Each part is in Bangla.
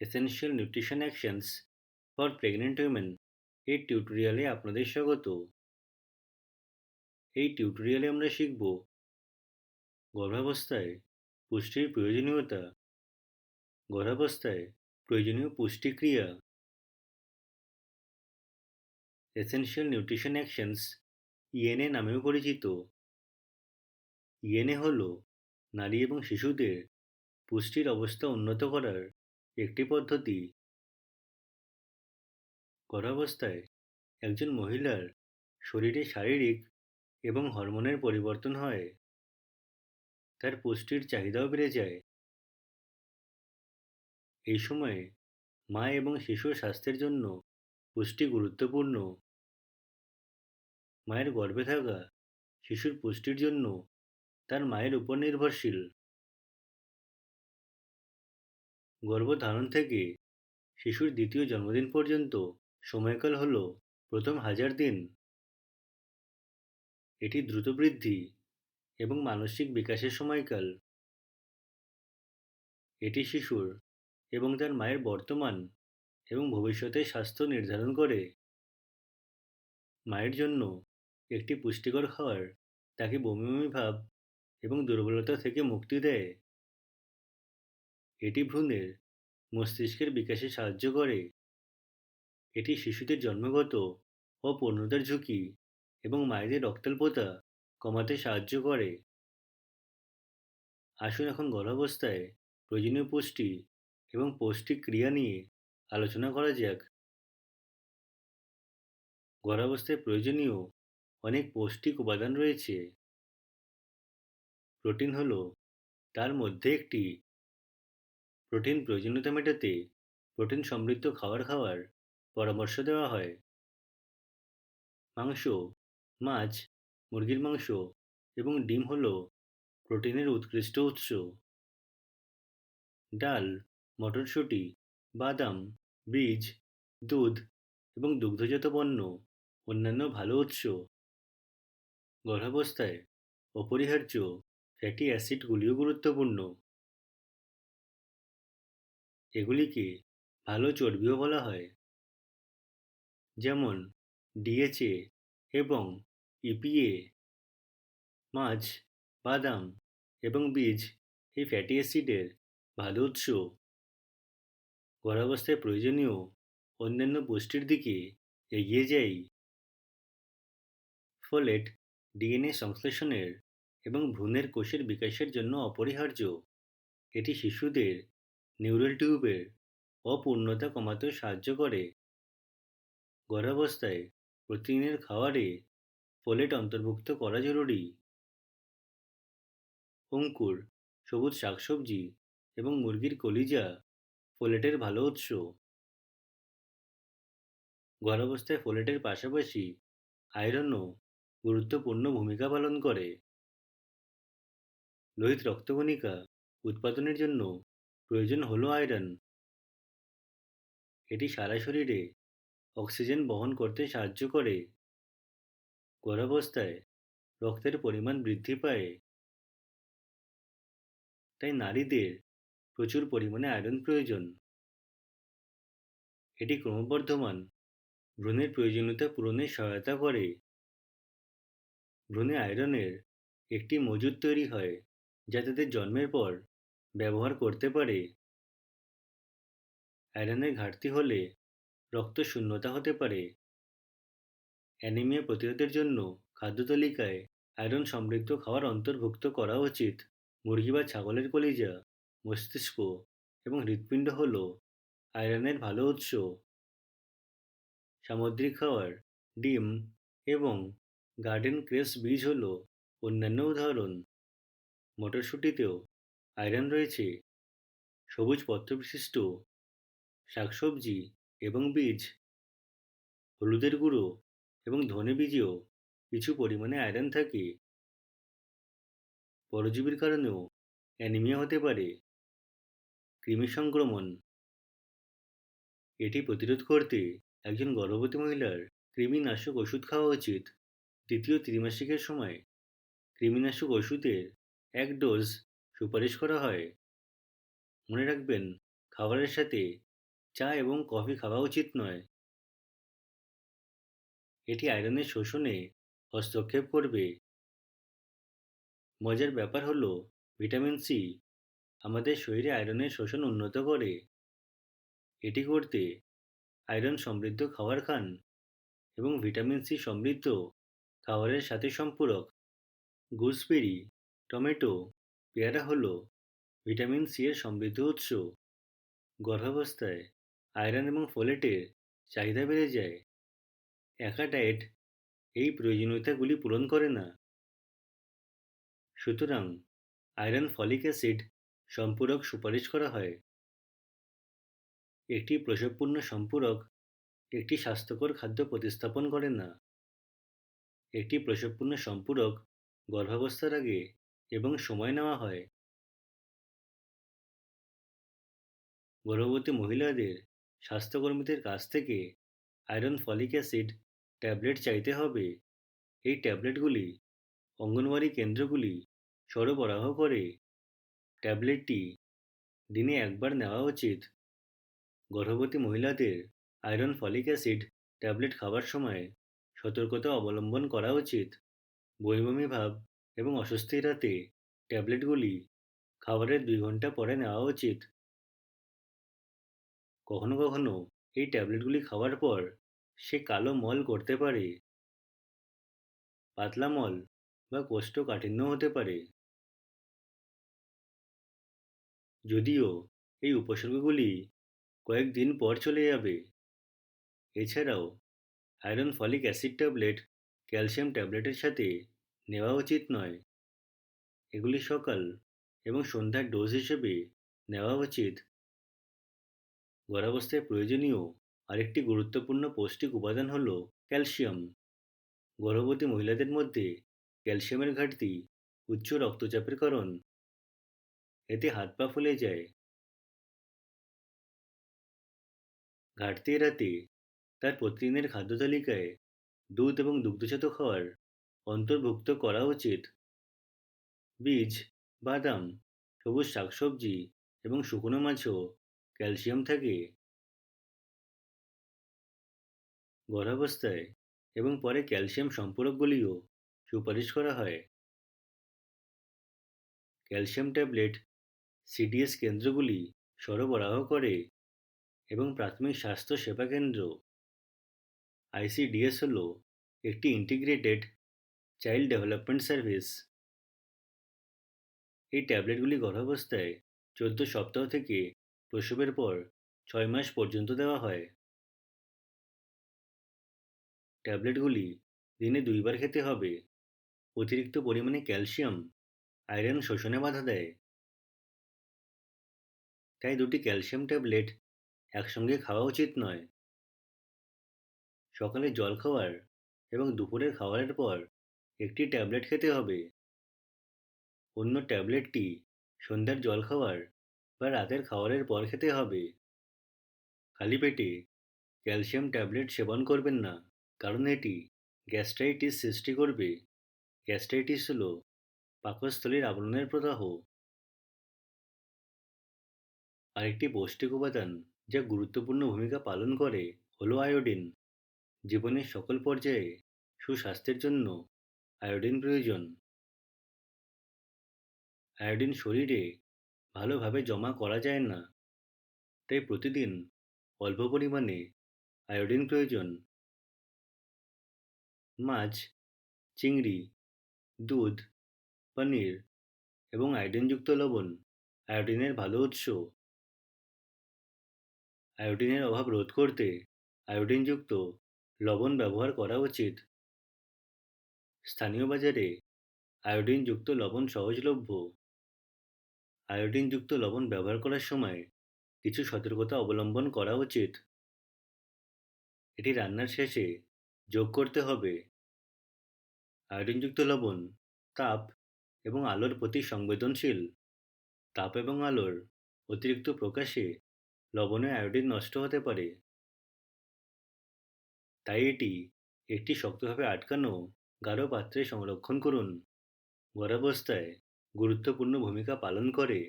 Essential nutrition actions for pregnant women এই টিউটোরিয়ালে আপনাদের স্বাগত। এই টিউটোরিয়ালে আমরা শিখব গর্ভাবস্থায় পুষ্টির প্রয়োজনীয়তা, গর্ভাবস্থায় প্রয়োজনীয় পুষ্টিক্রিয়া। এসেনশিয়াল নিউট্রিশন অ্যাকশনস ইএনএ নামেও পরিচিত। ইএনএ হল নারী এবং শিশুদের পুষ্টির অবস্থা উন্নত করার একটি পদ্ধতি। গর্ভাবস্থায় একজন মহিলার শরীরে শারীরিক এবং হরমোনের পরিবর্তন হয়, তার পুষ্টির চাহিদাও বেড়ে যায়। এই সময়ে মা এবং শিশুর স্বাস্থ্যের জন্য পুষ্টি গুরুত্বপূর্ণ। মায়ের গর্ভে থাকা শিশুর পুষ্টির জন্য তার মায়ের উপর নির্ভরশীল। গর্ভধারণ থেকে শিশুর দ্বিতীয় জন্মদিন পর্যন্ত সময়কাল হল প্রথম 1000 দিন। এটি দ্রুত বৃদ্ধি এবং মানসিক বিকাশের সময়কাল। এটি শিশুর এবং তার মায়ের বর্তমান এবং ভবিষ্যতের স্বাস্থ্য নির্ধারণ করে। মায়ের জন্য একটি পুষ্টিকর খাবার তাকে বমি বমি ভাব এবং দুর্বলতা থেকে মুক্তি দেয়। এটি ভ্রূণের মস্তিষ্কের বিকাশে সাহায্য করে। এটি শিশুদের জন্মগত অপূর্ণতার ঝুঁকি এবং মায়েদের রক্তাল্পতা কমাতে সাহায্য করে। আসুন এখন গর্ভাবস্থায় প্রয়োজনীয় পুষ্টি এবং পৌষ্টিক ক্রিয়া নিয়ে আলোচনা করা যাক। গর্ভাবস্থায় প্রয়োজনীয় অনেক পৌষ্টিক উপাদান রয়েছে। প্রোটিন হল তার মধ্যে একটি। প্রোটিন প্রয়োজনীয়তা মেটাতে প্রোটিন সমৃদ্ধ খাবার খাওয়ার পরামর্শ দেওয়া হয়। মাংস, মাছ, মুরগির মাংস এবং ডিম হল প্রোটিনের উৎকৃষ্ট উৎস। ডাল, মটরশুঁটি, বাদাম, বীজ, দুধ এবং দুগ্ধজাত পণ্য অন্যান্য ভালো উৎস। গর্ভাবস্থায় অপরিহার্য ফ্যাটি অ্যাসিডগুলিও গুরুত্বপূর্ণ। এগুলিকে ভালো চর্বিও বলা হয়, যেমন ডিএচএ এবং ইপিএ। মাছ, বাদাম এবং বীজ এই ফ্যাটি অ্যাসিডের ভালো উৎস। গর্ভাবস্থায় প্রয়োজনীয় অন্যান্য পুষ্টির দিকে এগিয়ে যাই। ফোলেট ডিএনএ সংশ্লেষণের এবং ভ্রূণের কোষের বিকাশের জন্য অপরিহার্য। এটি শিশুদের নিউরাল টিউবের অপূর্ণতা কমাতেও সাহায্য করে। গর্ভাবস্থায় প্রতিদিনের খাবারে ফোলেট অন্তর্ভুক্ত করা জরুরি। অঙ্কুর, সবুজ শাকসবজি এবং মুরগির কলিজা ফোলেটের ভালো উৎস। গর্ভাবস্থায় ফোলেটের পাশাপাশি আয়রনও গুরুত্বপূর্ণ ভূমিকা পালন করে। লোহিত রক্তকণিকা উৎপাদনের জন্য প্রয়োজন হলো আয়রন। এটি সারা শরীরে অক্সিজেন বহন করতে সাহায্য করে। গর্ভাবস্থায় রক্তের পরিমাণ বৃদ্ধি পায়, তাই নারীদের প্রচুর পরিমাণে আয়রন প্রয়োজন। এটি ক্রমবর্ধমান ভ্রূণের প্রয়োজনীয়তা পূরণে সহায়তা করে। ভ্রূণে আয়রনের একটি মজুদ তৈরি হয় যা তাদের জন্মের পর ব্যবহার করতে পারে। আয়রনের ঘাটতি হলে রক্ত শূন্যতা হতে পারে। অ্যানিমিয়া প্রতিরোধের জন্য খাদ্য তালিকায় আয়রন সমৃদ্ধ খাবার অন্তর্ভুক্ত করা উচিত। মুরগি বা ছাগলের কলিজা, মস্তিষ্ক এবং হৃৎপিণ্ড হল আয়রনের ভালো উৎস। সামুদ্রিক খাবার, ডিম এবং গার্ডেন ক্রেস বীজ হল অন্যান্য উদাহরণ। মটরশুঁটিতেও আয়রন রয়েছে। সবুজ পত্রবিশিষ্ট শাকসবজি এবং বীজ, হলুদের গুঁড়ো এবং ধনে বীজেও কিছু পরিমাণে আয়রন থাকে। পরজীবীর কারণেও অ্যানিমিয়া হতে পারে। কৃমি সংক্রমণ, এটি প্রতিরোধ করতে একজন গর্ভবতী মহিলার কৃমিনাশক ওষুধ খাওয়া উচিত। দ্বিতীয় ত্রিমাসিকের সময় কৃমিনাশক ওষুধের 1 ডোজ সুপারিশ করা হয়। মনে রাখবেন, খাবারের সাথে চা এবং কফি খাওয়া উচিত নয়। এটি আয়রনের শোষণে হস্তক্ষেপ করবে। মজার ব্যাপার হলো ভিটামিন সি আমাদের শরীরে আয়রনের শোষণ উন্নত করে। এটি করতে আয়রন সমৃদ্ধ খাবার খান এবং ভিটামিন সি সমৃদ্ধ খাবারের সাথে সম্পূরক। গুজবেরি, টমেটো, পেয়ারা হলো ভিটামিন সি এর সমৃদ্ধ উৎস। গর্ভাবস্থায় আয়রন এবং ফোলেটের চাহিদা বেড়ে যায়। একা ডায়েট এই প্রয়োজনীয়তাগুলি পূরণ করে না। সুতরাং আয়রন ফলিক অ্যাসিড সম্পূরক সুপারিশ করা হয়। একটি প্রসবপূর্ণ সম্পূরক একটি স্বাস্থ্যকর খাদ্য প্রতিস্থাপন করে না। একটি প্রসবপূর্ণ সম্পূরক গর্ভাবস্থার আগে এবং সময় নেওয়া হয়। গর্ভবতী মহিলাদের স্বাস্থ্যকর্মীদের কাছ থেকে আয়রন ফলিক অ্যাসিড ট্যাবলেট চাইতে হবে। এই ট্যাবলেটগুলি অঙ্গনওয়াড়ি কেন্দ্রগুলি সরবরাহ করে। ট্যাবলেটটি দিনে একবার নেওয়া উচিত। গর্ভবতী মহিলাদের আয়রন ফলিক অ্যাসিড ট্যাবলেট খাওয়ার সময় সতর্কতা অবলম্বন করা উচিত। বমি ভাব এবং অস্বস্তি এড়াতে ট্যাবলেটগুলি খাবারের 2 ঘন্টা পরে নেওয়া উচিত। কখনো কখনো এই ট্যাবলেটগুলি খাওয়ার পর সে কালো মল করতে পারে। পাতলা মল বা কোষ্ঠকাঠিন্য হতে পারে। যদিও এই উপসর্গগুলি কয়েকদিন পর চলে যাবে। এছাড়াও iron folic acid tablet calcium ট্যাবলেটের সাথে নেওয়া উচিত নয়। এগুলি সকাল এবং সন্ধ্যার ডোজ হিসেবে নেওয়া উচিত। গর্ভাবস্থায় প্রয়োজনীয় আরেকটি গুরুত্বপূর্ণ পৌষ্টিক উপাদান হল ক্যালসিয়াম। গর্ভবতী মহিলাদের মধ্যে ক্যালসিয়ামের ঘাটতি উচ্চ রক্তচাপের কারণ। এতে হাত পা ফুলে যায়। ঘাটতি এড়াতে তার প্রতিদিনের খাদ্য তালিকায় দুধ এবং দুগ্ধজাত খাবার অন্তর্ভুক্ত করা উচিত। বীজ, বাদাম, সবুজ শাকসবজি এবং শুকনো মাছেও ক্যালসিয়াম থাকে। গর্ভাবস্থায় এবং পরে ক্যালসিয়াম সম্পূরকগুলিও সুপারিশ করা হয়। ক্যালসিয়াম ট্যাবলেট সিডিএস কেন্দ্রগুলি সরবরাহ করে এবং প্রাথমিক স্বাস্থ্য সেবা কেন্দ্র আইসিডিএস হল একটি ইন্টিগ্রেটেড চাইল্ড ডেভেলপমেন্ট সার্ভিস। এই ট্যাবলেটগুলি গর্ভাবস্থায় 14 সপ্তাহ থেকে প্রসবের পর 6 মাস পর্যন্ত দেওয়া হয়। ট্যাবলেটগুলি দিনে 2 বার খেতে হবে। অতিরিক্ত পরিমাণে ক্যালসিয়াম আয়রন শোষণে বাধা দেয়। তাই দুটি ক্যালসিয়াম ট্যাবলেট একসঙ্গে খাওয়া উচিত নয়। সকালে জলখাবার এবং দুপুরের খাবারের পর একটি ট্যাবলেট খেতে হবে। অন্য ট্যাবলেটটি সন্ধ্যার জলখাবার বা রাতের খাবারের পর খেতে হবে। খালি পেটে ক্যালসিয়াম ট্যাবলেট সেবন করবেন না, কারণ এটি গ্যাস্ট্রাইটিস সৃষ্টি করবে। গ্যাস্ট্রাইটিস হল পাকস্থলীর আবরণের প্রদাহ। আরেকটি পৌষ্টিক উপাদান যা গুরুত্বপূর্ণ ভূমিকা পালন করে হলো আয়োডিন। জীবনের সকল পর্যায়ে সুস্বাস্থ্যের জন্য আয়োডিন প্রয়োজন। আয়োডিন শরীরে ভালোভাবে জমা করা যায় না, তাই প্রতিদিন অল্প পরিমাণে আয়োডিন প্রয়োজন। মাছ, চিংড়ি, দুধ, পনির এবং আয়োডিনযুক্ত লবণ আয়োডিনের ভালো উৎস। আয়োডিনের অভাব রোধ করতে আয়োডিনযুক্ত লবণ ব্যবহার করা উচিত। স্থানীয় বাজারে আয়োডিনযুক্ত লবণ সহজলভ্য। আয়োডিনযুক্ত লবণ ব্যবহার করার সময় কিছু সতর্কতা অবলম্বন করা উচিত। এটি রান্নার শেষে যোগ করতে হবে। আয়োডিনযুক্ত লবণ তাপ এবং আলোর প্রতি সংবেদনশীল। তাপ এবং আলোর অতিরিক্ত প্রকাশে লবণে আয়োডিন নষ্ট হতে পারে। তাই এটি একটি শক্তভাবে আটকানো গাঢ় পাত্রে সংরক্ষণ করুন। গর্ভাবস্থায় গুরুত্বপূর্ণ ভূমিকা পালন করে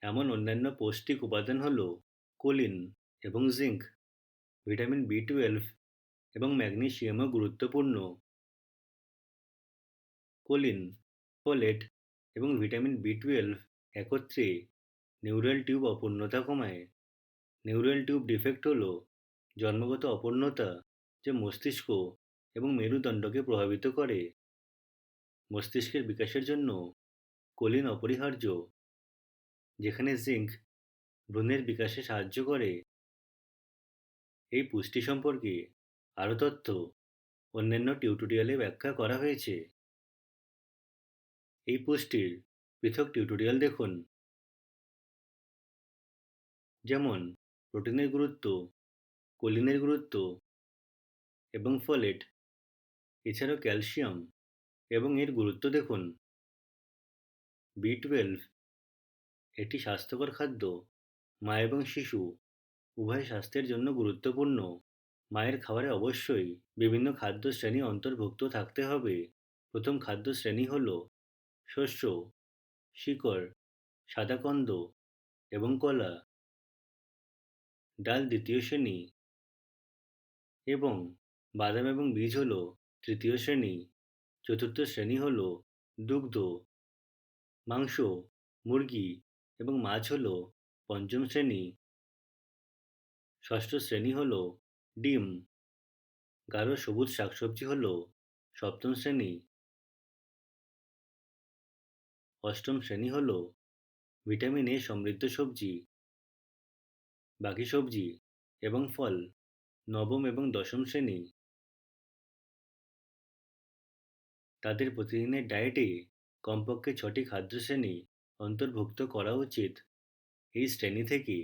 এমন অন্যান্য পৌষ্টিক উপাদান হল কোলিন এবং জিঙ্ক, ভিটামিন বি 12 এবং ম্যাগনেসিয়ামও গুরুত্বপূর্ণ। কোলিন, ফোলেট এবং ভিটামিন বি 12 একত্রে নিউরাল টিউব অপূর্ণতা কমায়। নিউরাল টিউব ডিফেক্ট হল জন্মগত অপূর্ণতা যা মস্তিষ্ক এবং মেরুদণ্ডকে প্রভাবিত করে। মস্তিষ্কের বিকাশের জন্য কোলিন অপরিহার্য, যেখানে জিঙ্ক ভ্রূণের বিকাশে সাহায্য করে। এই পুষ্টি সম্পর্কে আরও তথ্য অন্যান্য টিউটোরিয়ালে ব্যাখ্যা করা হয়েছে। এই পুষ্টির পৃথক টিউটোরিয়াল দেখুন, যেমন প্রোটিনের গুরুত্ব, কোলিনের গুরুত্ব এবং ফোলেট। এছাড়াও ক্যালসিয়াম এবং এর গুরুত্ব দেখুন। বি 12 এটি স্বাস্থ্যকর খাদ্য। মা এবং শিশু উভয় স্বাস্থ্যের জন্য গুরুত্বপূর্ণ। মায়ের খাবারে অবশ্যই বিভিন্ন খাদ্য শ্রেণী অন্তর্ভুক্ত থাকতে হবে। প্রথম খাদ্য শ্রেণী হল শস্য, শিকড়, সাদা কন্দ এবং কলা। ডাল দ্বিতীয় শ্রেণী এবং বাদাম এবং বীজ হল তৃতীয় শ্রেণী। চতুর্থ শ্রেণী হল দুগ্ধ, মাংস, মুরগি এবং মাছ হল পঞ্চম শ্রেণী। ষষ্ঠ শ্রেণী হল ডিম, গাঢ় সবুজ শাকসবজি হল সপ্তম শ্রেণী। অষ্টম শ্রেণী হল ভিটামিন এ সমৃদ্ধ সবজি, বাকি সবজি এবং ফল নবম এবং দশম শ্রেণী। তাদের প্রতিদিনের ডায়েটে কমপক্ষে 6টি খাদ্য শ্রেণী অন্তর্ভুক্ত করা উচিত। এই শ্রেণী থেকে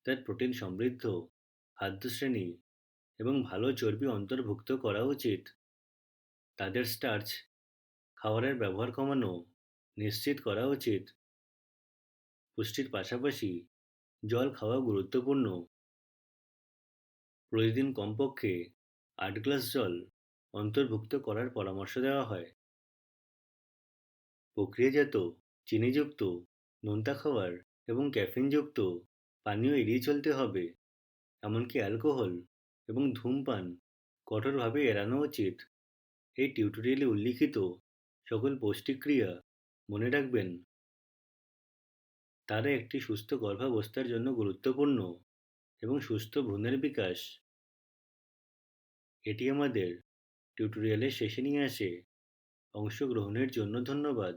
তার প্রোটিন সমৃদ্ধ খাদ্য শ্রেণী এবং ভালো চর্বি অন্তর্ভুক্ত করা উচিত। তাদের স্টার্চ খাবারের ব্যবহার কমানো নিশ্চিত করা উচিত। পুষ্টির পাশাপাশি জল খাওয়া গুরুত্বপূর্ণ। প্রতিদিন কমপক্ষে 8 গ্লাস জল অন্তর্ভুক্ত করার পরামর্শ দেওয়া হয়। প্রক্রিয়াজাত, চিনিযুক্ত, নোনতা খাবার এবং ক্যাফিনযুক্ত পানীয় এড়িয়ে চলতে হবে। এমনকি অ্যালকোহল এবং ধূমপান কঠোরভাবে এড়ানো উচিত। এই টিউটোরিয়ালে উল্লিখিত সকল পৌষ্টিক ক্রিয়া মনে রাখবেন। তারা একটি সুস্থ গর্ভাবস্থার জন্য গুরুত্বপূর্ণ এবং সুস্থ ভ্রূণের বিকাশ। এটি আমাদের টিউটোরিয়ালের শেষে নিয়ে আসে। অংশগ্রহণের জন্য ধন্যবাদ।